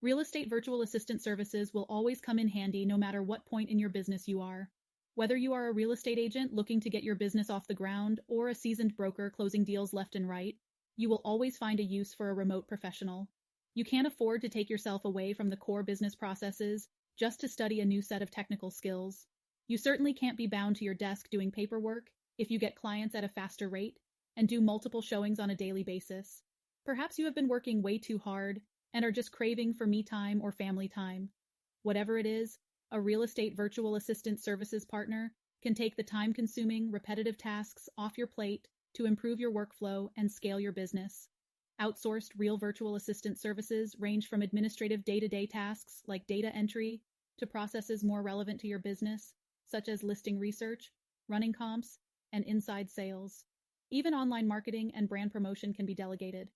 Real estate virtual assistant services will always come in handy no matter what point in your business you are. Whether you are a real estate agent looking to get your business off the ground or a seasoned broker closing deals left and right, you will always find a use for a remote professional. You can't afford to take yourself away from the core business processes just to study a new set of technical skills. You certainly can't be bound to your desk doing paperwork if you get clients at a faster rate and do multiple showings on a daily basis. Perhaps you have been working way too hard and are just craving for me time or family time. Whatever it is, a real estate virtual assistant services partner can take the time-consuming, repetitive tasks off your plate to improve your workflow and scale your business. Outsourced real virtual assistant services range from administrative day-to-day tasks like data entry to processes more relevant to your business, such as listing research, running comps, and inside sales. Even online marketing and brand promotion can be delegated.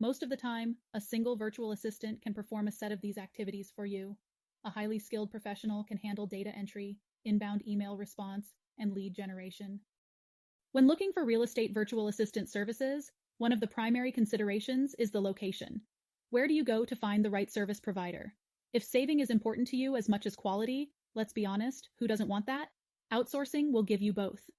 Most of the time, a single virtual assistant can perform a set of these activities for you. A highly skilled professional can handle data entry, inbound email response, and lead generation. When looking for real estate virtual assistant services, one of the primary considerations is the location. Where do you go to find the right service provider? If saving is important to you as much as quality, let's be honest, who doesn't want that? Outsourcing will give you both.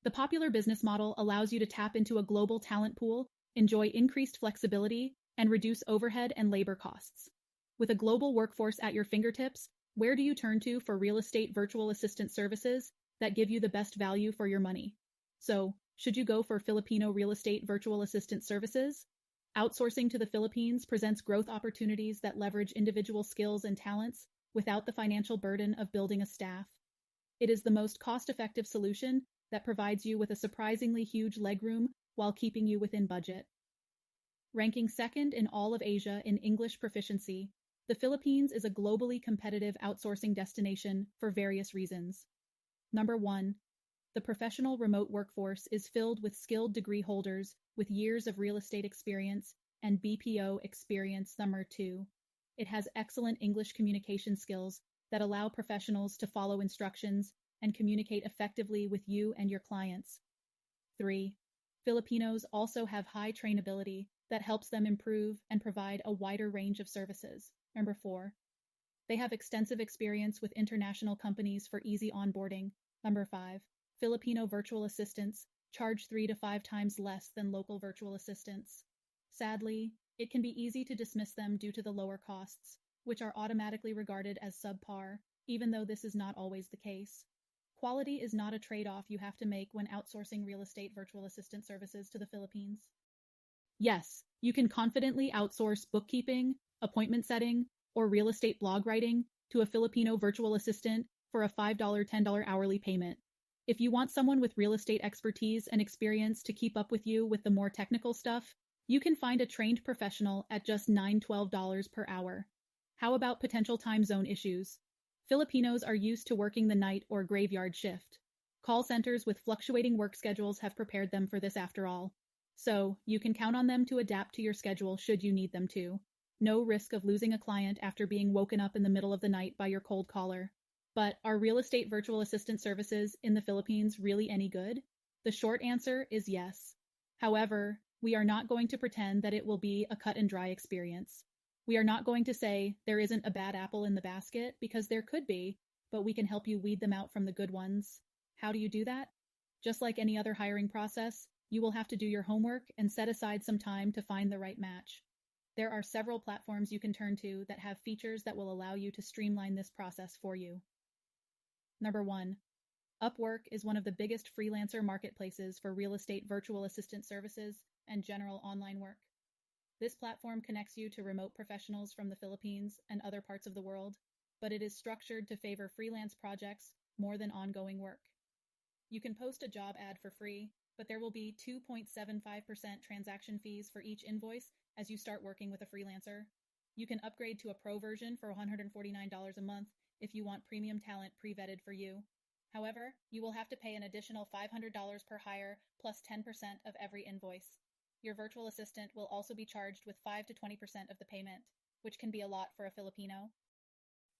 The popular business model allows you to tap into a global talent pool, enjoy increased flexibility, and reduce overhead and labor costs. With a global workforce at your fingertips, where do you turn to for real estate virtual assistant services that give you the best value for your money? So, should you go for Filipino real estate virtual assistant services? Outsourcing to the Philippines presents growth opportunities that leverage individual skills and talents without the financial burden of building a staff. It is the most cost-effective solution that provides you with a surprisingly huge legroom while keeping you within budget. Ranking second in all of Asia in English proficiency, the Philippines is a globally competitive outsourcing destination for various reasons. Number 1. The professional remote workforce is filled with skilled degree holders with years of real estate experience and BPO experience. Number 2. It has excellent English communication skills that allow professionals to follow instructions and communicate effectively with you and your clients. 3. Filipinos also have high trainability that helps them improve and provide a wider range of services. Number 4. They have extensive experience with international companies for easy onboarding. Number 5. Filipino virtual assistants charge 3 to 5 times less than local virtual assistants. Sadly, it can be easy to dismiss them due to the lower costs, which are automatically regarded as subpar, even though this is not always the case. Quality is not a trade-off you have to make when outsourcing real estate virtual assistant services to the Philippines. Yes, you can confidently outsource bookkeeping, appointment setting, or real estate blog writing to a Filipino virtual assistant for a $5 $10 hourly payment. If you want someone with real estate expertise and experience to keep up with you with the more technical stuff, you can find a trained professional at just $9-12 per hour. How about potential time zone issues? Filipinos are used to working the night or graveyard shift. Call centers with fluctuating work schedules have prepared them for this after all. So, you can count on them to adapt to your schedule should you need them to. No risk of losing a client after being woken up in the middle of the night by your cold caller. But are real estate virtual assistant services in the Philippines really any good? The short answer is yes. However, we are not going to pretend that it will be a cut and dry experience. We are not going to say there isn't a bad apple in the basket, because there could be, but we can help you weed them out from the good ones. How do you do that? Just like any other hiring process, you will have to do your homework and set aside some time to find the right match. There are several platforms you can turn to that have features that will allow you to streamline this process for you. Number 1. Upwork is one of the biggest freelancer marketplaces for real estate virtual assistant services and general online work. This platform connects you to remote professionals from the Philippines and other parts of the world, but it is structured to favor freelance projects more than ongoing work. You can post a job ad for free, but there will be 2.75% transaction fees for each invoice as you start working with a freelancer. You can upgrade to a pro version for $149 a month if you want premium talent pre-vetted for you. However, you will have to pay an additional $500 per hire plus 10% of every invoice. Your virtual assistant will also be charged with 5 to 20% of the payment, which can be a lot for a Filipino.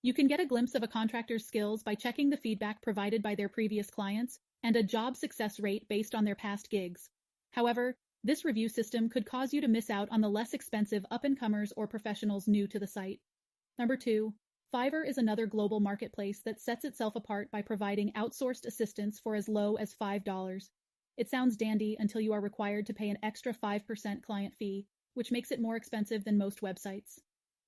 You can get a glimpse of a contractor's skills by checking the feedback provided by their previous clients and a job success rate based on their past gigs. However, this review system could cause you to miss out on the less expensive up-and-comers or professionals new to the site. Number 2, Fiverr is another global marketplace that sets itself apart by providing outsourced assistance for as low as $5. It sounds dandy until you are required to pay an extra 5% client fee, which makes it more expensive than most websites.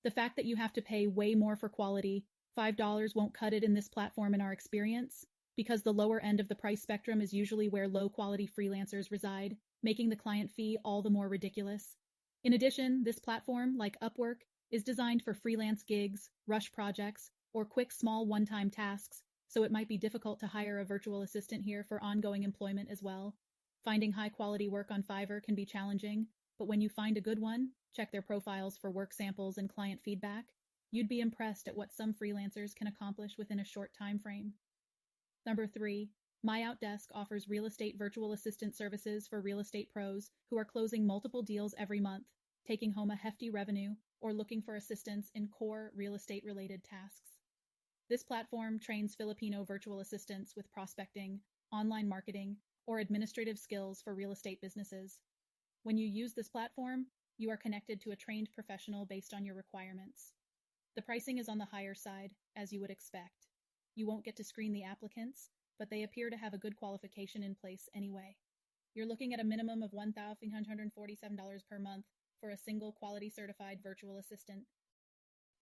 The fact that you have to pay way more for quality, $5 won't cut it in this platform in our experience, because the lower end of the price spectrum is usually where low-quality freelancers reside, making the client fee all the more ridiculous. In addition, this platform, like Upwork, is designed for freelance gigs, rush projects, or quick small one-time tasks, so it might be difficult to hire a virtual assistant here for ongoing employment as well. Finding high-quality work on Fiverr can be challenging, but when you find a good one, check their profiles for work samples and client feedback. You'd be impressed at what some freelancers can accomplish within a short time frame. Number 3, MyOutDesk offers real estate virtual assistant services for real estate pros who are closing multiple deals every month, taking home a hefty revenue, or looking for assistance in core real estate-related tasks. This platform trains Filipino virtual assistants with prospecting, online marketing, or administrative skills for real estate businesses. When you use this platform, you are connected to a trained professional based on your requirements. The pricing is on the higher side, as you would expect. You won't get to screen the applicants, but they appear to have a good qualification in place anyway. You're looking at a minimum of $1,147 per month for a single quality certified virtual assistant.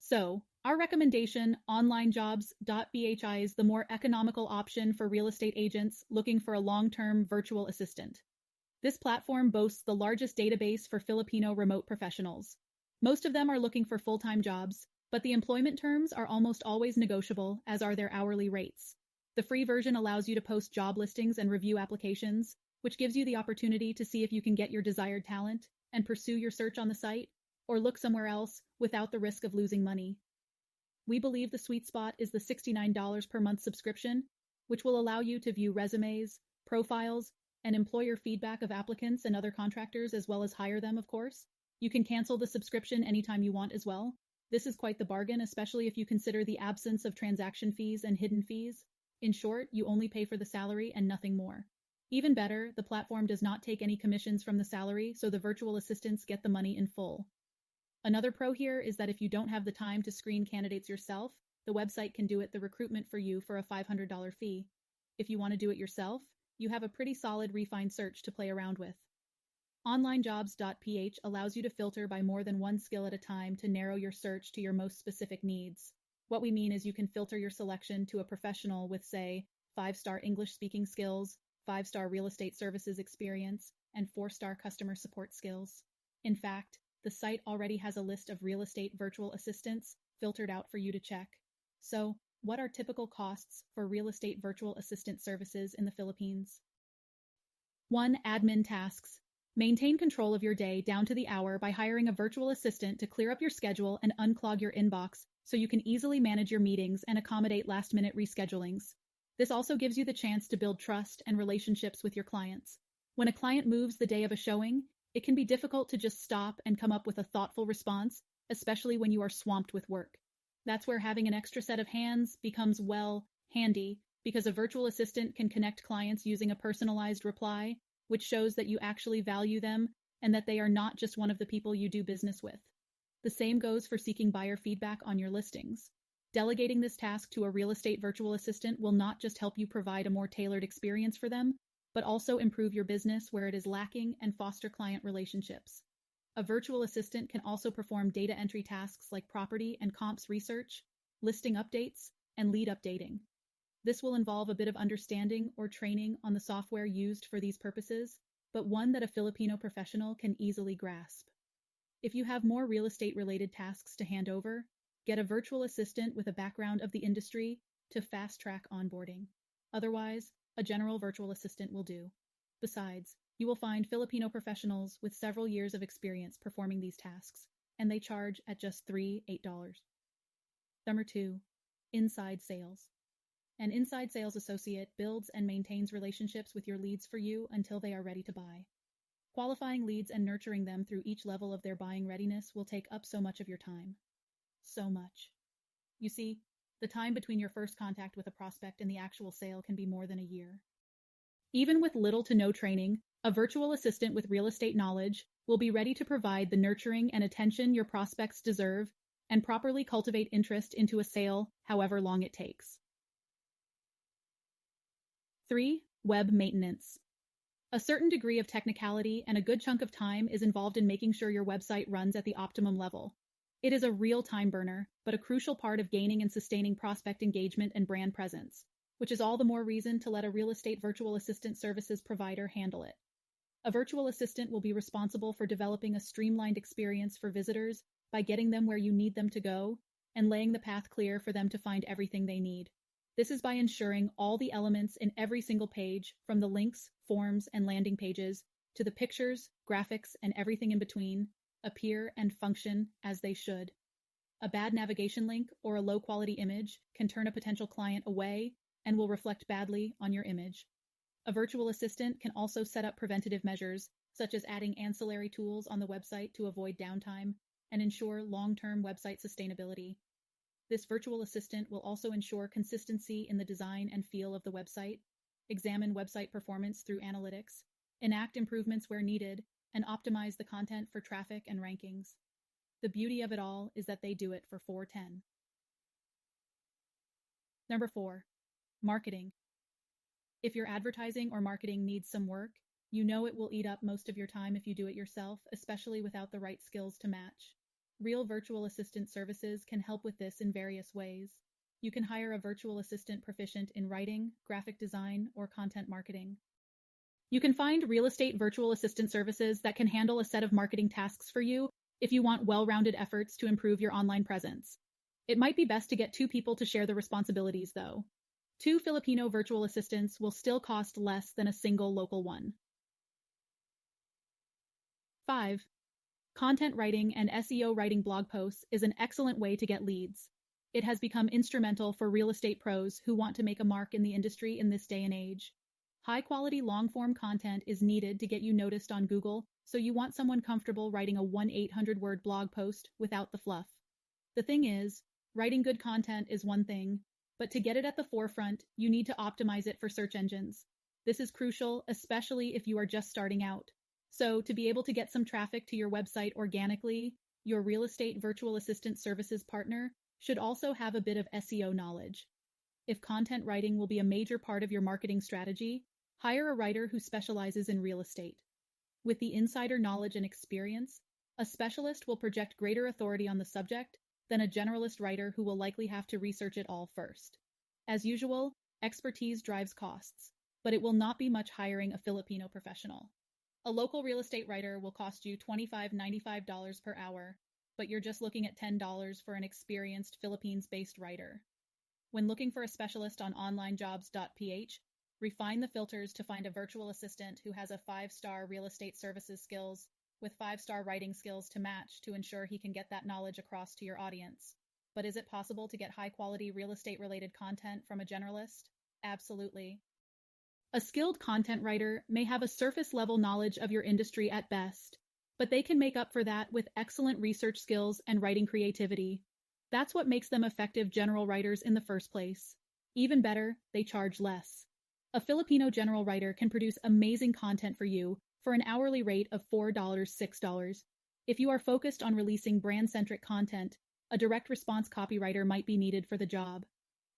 So, our recommendation, onlinejobs.bhi, is the more economical option for real estate agents looking for a long-term virtual assistant. This platform boasts the largest database for Filipino remote professionals. Most of them are looking for full-time jobs, but the employment terms are almost always negotiable, as are their hourly rates. The free version allows you to post job listings and review applications, which gives you the opportunity to see if you can get your desired talent and pursue your search on the site, or look somewhere else without the risk of losing money. We believe the sweet spot is the $69 per month subscription, which will allow you to view resumes, profiles, and employer feedback of applicants and other contractors, as well as hire them, of course. You can cancel the subscription anytime you want as well. This is quite the bargain, especially if you consider the absence of transaction fees and hidden fees. In short, you only pay for the salary and nothing more. Even better, the platform does not take any commissions from the salary, so the virtual assistants get the money in full. Another pro here is that if you don't have the time to screen candidates yourself, the website can do the recruitment for you for a $500 fee. If you want to do it yourself, you have a pretty solid refined search to play around with. Onlinejobs.ph allows you to filter by more than one skill at a time to narrow your search to your most specific needs. What we mean is you can filter your selection to a professional with, say, 5-star English speaking skills, 5-star real estate services experience, and 4-star customer support skills. In fact, the site already has a list of real estate virtual assistants filtered out for you to check. So, what are typical costs for real estate virtual assistant services in the Philippines? 1. Admin tasks. Maintain control of your day down to the hour by hiring a virtual assistant to clear up your schedule and unclog your inbox so you can easily manage your meetings and accommodate last-minute reschedulings. This also gives you the chance to build trust and relationships with your clients. When a client moves the day of a showing, it can be difficult to just stop and come up with a thoughtful response, especially when you are swamped with work. That's where having an extra set of hands becomes, well, handy, because a virtual assistant can connect clients using a personalized reply, which shows that you actually value them and that they are not just one of the people you do business with. The same goes for seeking buyer feedback on your listings. Delegating this task to a real estate virtual assistant will not just help you provide a more tailored experience for them, but also improve your business where it is lacking and foster client relationships. A virtual assistant can also perform data entry tasks like property and comps research, listing updates, and lead updating. This will involve a bit of understanding or training on the software used for these purposes, but one that a Filipino professional can easily grasp. If you have more real estate-related tasks to hand over, get a virtual assistant with a background of the industry to fast-track onboarding. Otherwise, a general virtual assistant will do. Besides, you will find Filipino professionals with several years of experience performing these tasks, and they charge at just $8. Number 2. Inside sales. An inside sales associate builds and maintains relationships with your leads for you until they are ready to buy. Qualifying leads and nurturing them through each level of their buying readiness will take up so much of your time. So much. You see, the time between your first contact with a prospect and the actual sale can be more than a year. Even with little to no training, a virtual assistant with real estate knowledge will be ready to provide the nurturing and attention your prospects deserve and properly cultivate interest into a sale, however long it takes. 3. Web maintenance. A certain degree of technicality and a good chunk of time is involved in making sure your website runs at the optimum level. It is a real time burner, but a crucial part of gaining and sustaining prospect engagement and brand presence, which is all the more reason to let a real estate virtual assistant services provider handle it. A virtual assistant will be responsible for developing a streamlined experience for visitors by getting them where you need them to go and laying the path clear for them to find everything they need. This is by ensuring all the elements in every single page, from the links, forms, and landing pages, to the pictures, graphics, and everything in between, appear and function as they should. A bad navigation link or a low-quality image can turn a potential client away and will reflect badly on your image. A virtual assistant can also set up preventative measures, such as adding ancillary tools on the website to avoid downtime and ensure long-term website sustainability. This virtual assistant will also ensure consistency in the design and feel of the website, examine website performance through analytics, enact improvements where needed, and optimize the content for traffic and rankings. The beauty of it all is that they do it for $4.10. Number 4. Marketing. If your advertising or marketing needs some work, you know it will eat up most of your time if you do it yourself, especially without the right skills to match. Real virtual assistant services can help with this in various ways. You can hire a virtual assistant proficient in writing, graphic design, or content marketing. You can find real estate virtual assistant services that can handle a set of marketing tasks for you if you want well-rounded efforts to improve your online presence. It might be best to get 2 people to share the responsibilities, though. 2 Filipino virtual assistants will still cost less than a single local one. 5. Content writing and SEO. Writing blog posts is an excellent way to get leads. It has become instrumental for real estate pros who want to make a mark in the industry in this day and age. High-quality long-form content is needed to get you noticed on Google, so you want someone comfortable writing a 1-800-word blog post without the fluff. The thing is, writing good content is one thing, but to get it at the forefront, you need to optimize it for search engines. This is crucial, especially if you are just starting out. So, to be able to get some traffic to your website organically, your real estate virtual assistant services partner should also have a bit of SEO knowledge. If content writing will be a major part of your marketing strategy, hire a writer who specializes in real estate. With the insider knowledge and experience, a specialist will project greater authority on the subject than a generalist writer who will likely have to research it all first. As usual, expertise drives costs, but it will not be much hiring a Filipino professional. A local real estate writer will cost you $25-95 per hour, but you're just looking at $10 for an experienced Philippines-based writer. When looking for a specialist on onlinejobs.ph, refine the filters to find a virtual assistant who has a 5-star real estate services skills with 5-star writing skills to match to ensure he can get that knowledge across to your audience. But is it possible to get high-quality real estate-related content from a generalist? Absolutely. A skilled content writer may have a surface-level knowledge of your industry at best, but they can make up for that with excellent research skills and writing creativity. That's what makes them effective general writers in the first place. Even better, they charge less. A Filipino general writer can produce amazing content for you for an hourly rate of $4, $6. If you are focused on releasing brand-centric content, a direct response copywriter might be needed for the job.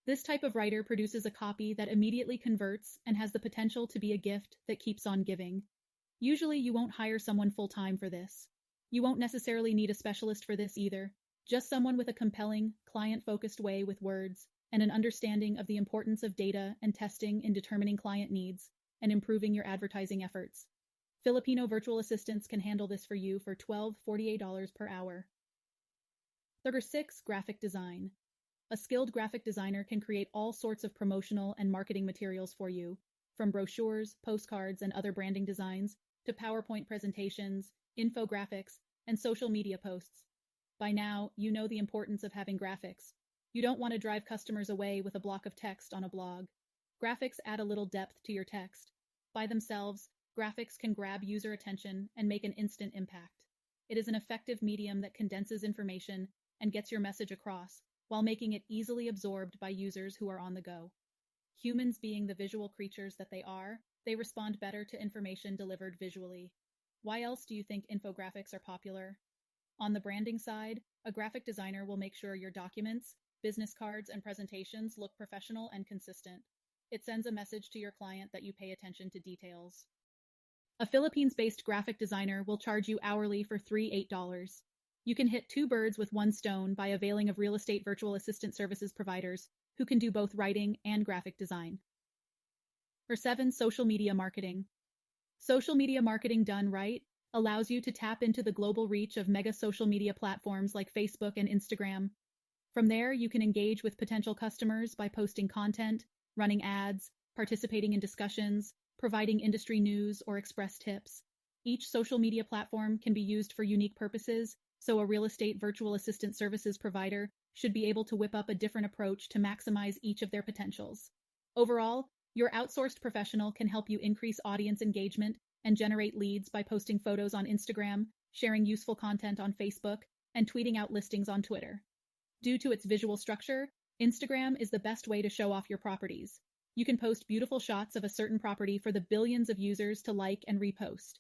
This type of writer produces a copy that immediately converts and has the potential to be a gift that keeps on giving. Usually you won't hire someone full-time for this. You won't necessarily need a specialist for this either, just someone with a compelling, client-focused way with words and an understanding of the importance of data and testing in determining client needs and improving your advertising efforts. Filipino virtual assistants can handle this for you for $12-48 per hour. Number 6, graphic design. A skilled graphic designer can create all sorts of promotional and marketing materials for you, from brochures, postcards, and other branding designs, to PowerPoint presentations, infographics, and social media posts. By now, you know the importance of having graphics. You don't want to drive customers away with a block of text on a blog. Graphics add a little depth to your text. By themselves, graphics can grab user attention and make an instant impact. It is an effective medium that condenses information and gets your message across, while making it easily absorbed by users who are on the go. Humans being the visual creatures that they are, they respond better to information delivered visually. Why else do you think infographics are popular? On the branding side, a graphic designer will make sure your documents, business cards, and presentations look professional and consistent. It sends a message to your client that you pay attention to details. A Philippines-based graphic designer will charge you hourly for $8. You can hit two birds with one stone by availing of real estate virtual assistant services providers who can do both writing and graphic design. Or 7, social media marketing. Social media marketing done right allows you to tap into the global reach of mega social media platforms like Facebook and Instagram. From there, you can engage with potential customers by posting content, running ads, participating in discussions, providing industry news, or express tips. Each social media platform can be used for unique purposes, so a real estate virtual assistant services provider should be able to whip up a different approach to maximize each of their potentials. Overall, your outsourced professional can help you increase audience engagement and generate leads by posting photos on Instagram, sharing useful content on Facebook, and tweeting out listings on Twitter. Due to its visual structure, Instagram is the best way to show off your properties. You can post beautiful shots of a certain property for the billions of users to like and repost.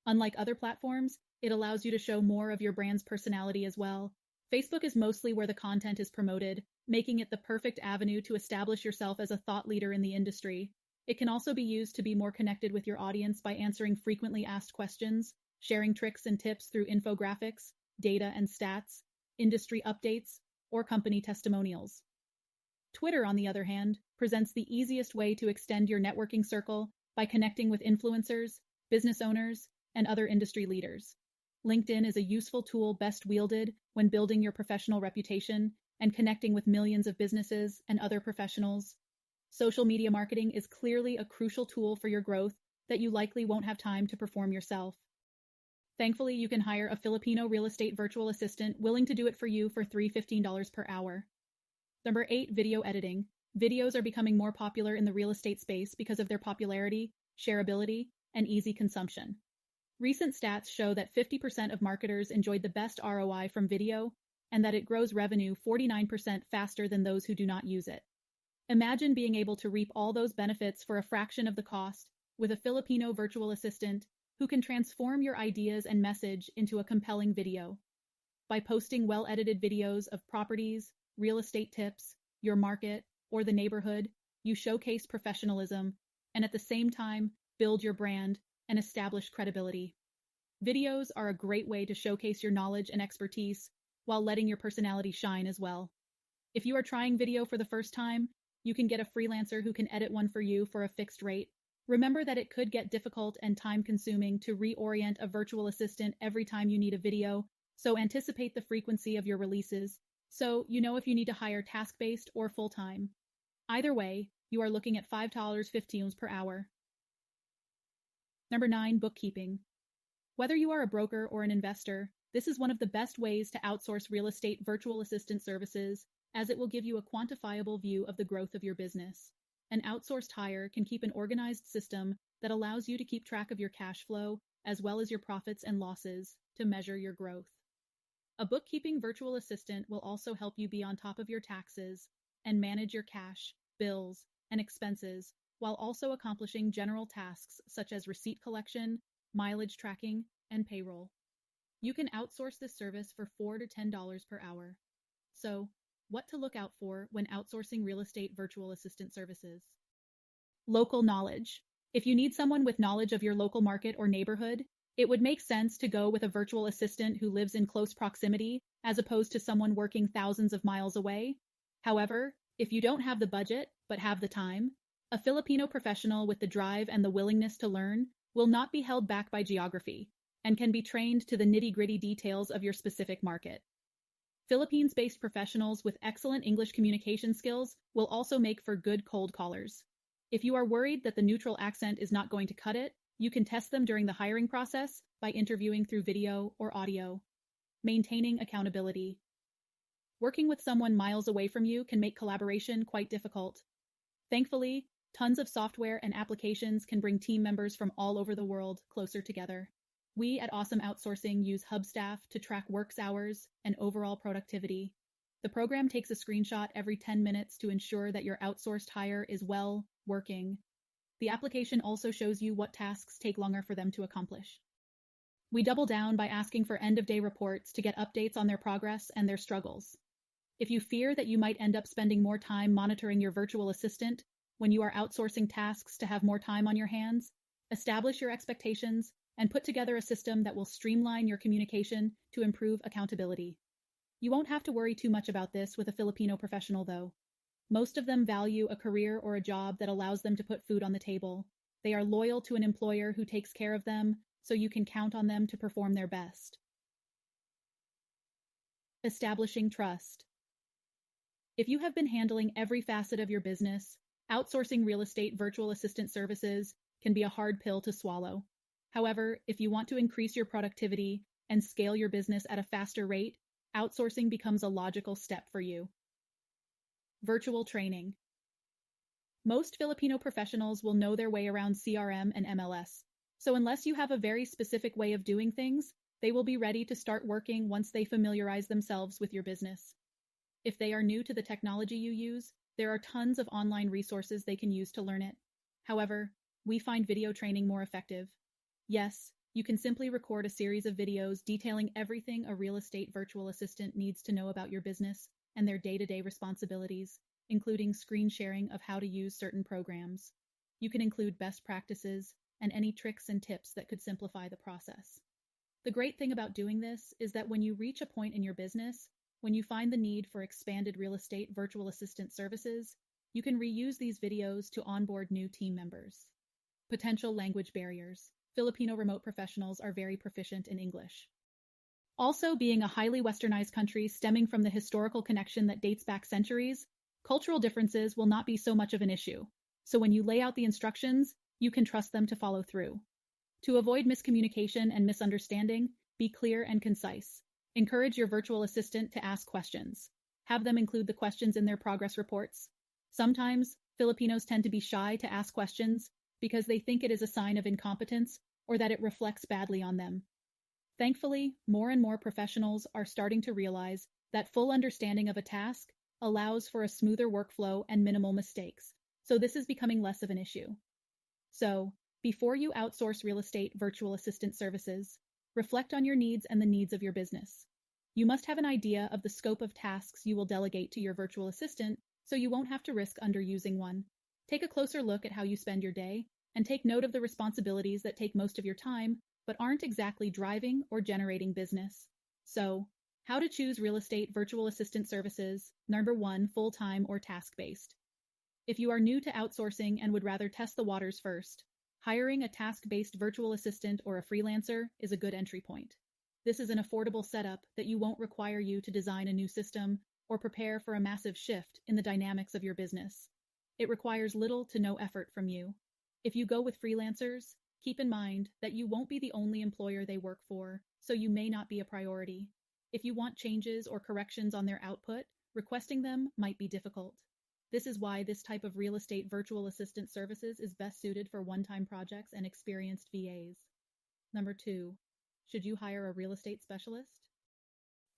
Unlike other platforms, it allows you to show more of your brand's personality as well. Facebook is mostly where the content is promoted, making it the perfect avenue to establish yourself as a thought leader in the industry. It can also be used to be more connected with your audience by answering frequently asked questions, sharing tricks and tips through infographics, data and stats, industry updates, or company testimonials. Twitter, on the other hand, presents the easiest way to extend your networking circle by connecting with influencers, business owners, and other industry leaders. LinkedIn is a useful tool best wielded when building your professional reputation and connecting with millions of businesses and other professionals. Social media marketing is clearly a crucial tool for your growth that you likely won't have time to perform yourself. Thankfully, you can hire a Filipino real estate virtual assistant willing to do it for you for $15 per hour. Number 8, video editing. Videos are becoming more popular in the real estate space because of their popularity, shareability, and easy consumption. Recent stats show that 50% of marketers enjoyed the best ROI from video, and that it grows revenue 49% faster than those who do not use it. Imagine being able to reap all those benefits for a fraction of the cost with a Filipino virtual assistant who can transform your ideas and message into a compelling video. By posting well-edited videos of properties, real estate tips, your market, or the neighborhood, you showcase professionalism and at the same time build your brand and establish credibility. Videos are a great way to showcase your knowledge and expertise while letting your personality shine as well. If you are trying video for the first time, you can get a freelancer who can edit one for you for a fixed rate. Remember that it could get difficult and time-consuming to reorient a virtual assistant every time you need a video, so anticipate the frequency of your releases, so you know if you need to hire task-based or full-time. Either way, you are looking at $5.15 per hour. Number 9, bookkeeping. Whether you are a broker or an investor, this is one of the best ways to outsource real estate virtual assistant services, as it will give you a quantifiable view of the growth of your business. An outsourced hire can keep an organized system that allows you to keep track of your cash flow, as well as your profits and losses, to measure your growth. A bookkeeping virtual assistant will also help you be on top of your taxes and manage your cash, bills, and expenses, while also accomplishing general tasks such as receipt collection, mileage tracking, and payroll. You can outsource this service for $4 to $10 per hour. So, what to look out for when outsourcing real estate virtual assistant services? Local knowledge. If you need someone with knowledge of your local market or neighborhood, it would make sense to go with a virtual assistant who lives in close proximity as opposed to someone working thousands of miles away. However, if you don't have the budget but have the time, a Filipino professional with the drive and the willingness to learn will not be held back by geography and can be trained to the nitty-gritty details of your specific market. Philippines-based professionals with excellent English communication skills will also make for good cold callers. If you are worried that the neutral accent is not going to cut it, you can test them during the hiring process by interviewing through video or audio. Maintaining accountability. Working with someone miles away from you can make collaboration quite difficult. Thankfully, tons of software and applications can bring team members from all over the world closer together. We at Awesome Outsourcing use Hubstaff to track work hours and overall productivity. The program takes a screenshot every 10 minutes to ensure that your outsourced hire is working. The application also shows you what tasks take longer for them to accomplish. We double down by asking for end-of-day reports to get updates on their progress and their struggles. If you fear that you might end up spending more time monitoring your virtual assistant when you are outsourcing tasks to have more time on your hands, establish your expectations and put together a system that will streamline your communication to improve accountability. You won't have to worry too much about this with a Filipino professional, though. Most of them value a career or a job that allows them to put food on the table. They are loyal to an employer who takes care of them, so you can count on them to perform their best. Establishing trust. If you have been handling every facet of your business, outsourcing real estate virtual assistant services can be a hard pill to swallow. However, if you want to increase your productivity and scale your business at a faster rate, outsourcing becomes a logical step for you. Virtual training. Most Filipino professionals will know their way around CRM and MLS, so unless you have a very specific way of doing things, they will be ready to start working once they familiarize themselves with your business. If they are new to the technology you use, there are tons of online resources they can use to learn it. However, we find video training more effective. Yes, you can simply record a series of videos detailing everything a real estate virtual assistant needs to know about your business and their day-to-day responsibilities, including screen sharing of how to use certain programs. You can include best practices and any tricks and tips that could simplify the process. The great thing about doing this is that when you reach a point in your business, when you find the need for expanded real estate virtual assistant services, you can reuse these videos to onboard new team members. Potential language barriers. Filipino remote professionals are very proficient in English. Also, being a highly westernized country stemming from the historical connection that dates back centuries, cultural differences will not be so much of an issue. So when you lay out the instructions, you can trust them to follow through. To avoid miscommunication and misunderstanding, be clear and concise. Encourage your virtual assistant to ask questions. Have them include the questions in their progress reports. Sometimes, Filipinos tend to be shy to ask questions because they think it is a sign of incompetence or that it reflects badly on them. Thankfully, more and more professionals are starting to realize that full understanding of a task allows for a smoother workflow and minimal mistakes, so this is becoming less of an issue. So, before you outsource real estate virtual assistant services, reflect on your needs and the needs of your business. You must have an idea of the scope of tasks you will delegate to your virtual assistant so you won't have to risk underusing one. Take a closer look at how you spend your day and take note of the responsibilities that take most of your time but aren't exactly driving or generating business. So, how to choose real estate virtual assistant services. Number 1, full-time or task-based. If you are new to outsourcing and would rather test the waters first, hiring a task-based virtual assistant or a freelancer is a good entry point. This is an affordable setup that you won't require you to design a new system or prepare for a massive shift in the dynamics of your business. It requires little to no effort from you. If you go with freelancers, keep in mind that you won't be the only employer they work for, so you may not be a priority. If you want changes or corrections on their output, requesting them might be difficult. This is why this type of real estate virtual assistant services is best suited for one-time projects and experienced VAs. Number 2, should you hire a real estate specialist?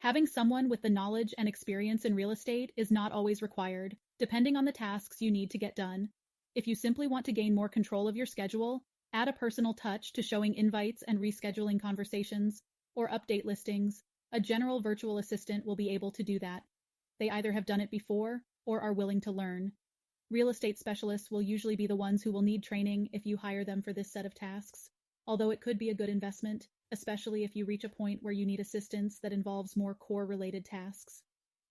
Having someone with the knowledge and experience in real estate is not always required, depending on the tasks you need to get done. If you simply want to gain more control of your schedule, add a personal touch to showing invites and rescheduling conversations, or update listings, a general virtual assistant will be able to do that. They either have done it before or are willing to learn. Real estate specialists will usually be the ones who will need training if you hire them for this set of tasks, although it could be a good investment, especially if you reach a point where you need assistance that involves more core-related tasks.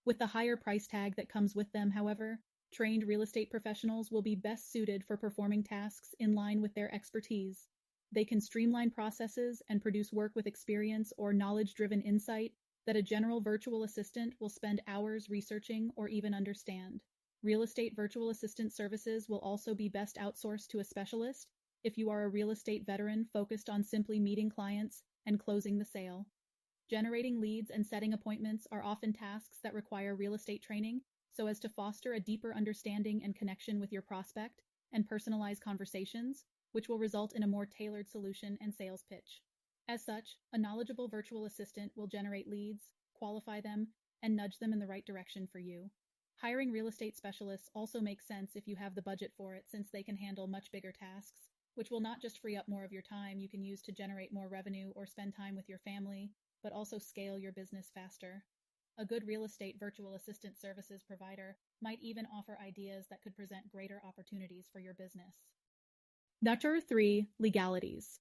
With the higher price tag that comes with them, however, trained real estate professionals will be best suited for performing tasks in line with their expertise. They can streamline processes and produce work with experience or knowledge-driven insight that a general virtual assistant will spend hours researching or even understand. Real estate virtual assistant services will also be best outsourced to a specialist if you are a real estate veteran focused on simply meeting clients and closing the sale. Generating leads and setting appointments are often tasks that require real estate training so as to foster a deeper understanding and connection with your prospect and personalize conversations, which will result in a more tailored solution and sales pitch. As such, a knowledgeable virtual assistant will generate leads, qualify them, and nudge them in the right direction for you. Hiring real estate specialists also makes sense if you have the budget for it, since they can handle much bigger tasks, which will not just free up more of your time you can use to generate more revenue or spend time with your family, but also scale your business faster. A good real estate virtual assistant services provider might even offer ideas that could present greater opportunities for your business. Number 3. Legalities.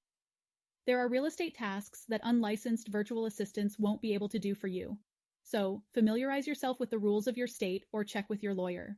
There are real estate tasks that unlicensed virtual assistants won't be able to do for you. So, familiarize yourself with the rules of your state or check with your lawyer.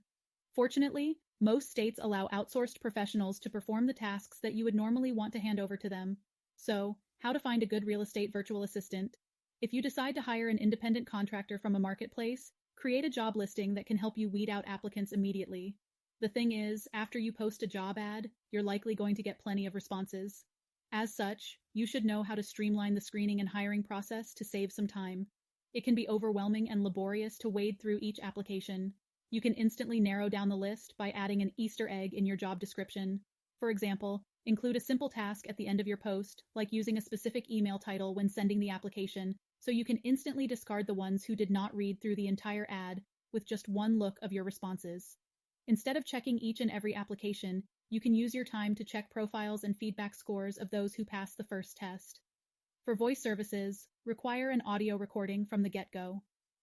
Fortunately, most states allow outsourced professionals to perform the tasks that you would normally want to hand over to them. So, how to find a good real estate virtual assistant? If you decide to hire an independent contractor from a marketplace, create a job listing that can help you weed out applicants immediately. The thing is, after you post a job ad, you're likely going to get plenty of responses. As such, you should know how to streamline the screening and hiring process to save some time. It can be overwhelming and laborious to wade through each application. You can instantly narrow down the list by adding an Easter egg in your job description. For example, include a simple task at the end of your post, like using a specific email title when sending the application, so you can instantly discard the ones who did not read through the entire ad with just one look of your responses. Instead of checking each and every application, you can use your time to check profiles and feedback scores of those who passed the first test. For voice services, require an audio recording from the get-go.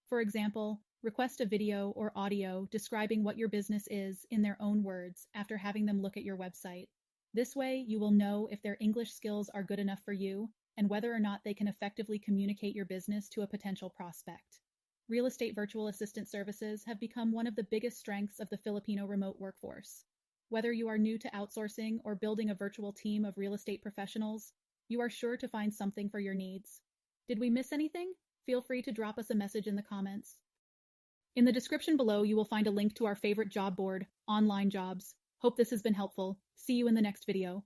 For example, request a video or audio describing what your business is in their own words after having them look at your website. This way, you will know if their English skills are good enough for you and whether or not they can effectively communicate your business to a potential prospect. Real estate virtual assistant services have become one of the biggest strengths of the Filipino remote workforce. Whether you are new to outsourcing or building a virtual team of real estate professionals, you are sure to find something for your needs. Did we miss anything? Feel free to drop us a message in the comments. In the description below, you will find a link to our favorite job board, Online Jobs. Hope this has been helpful. See you in the next video.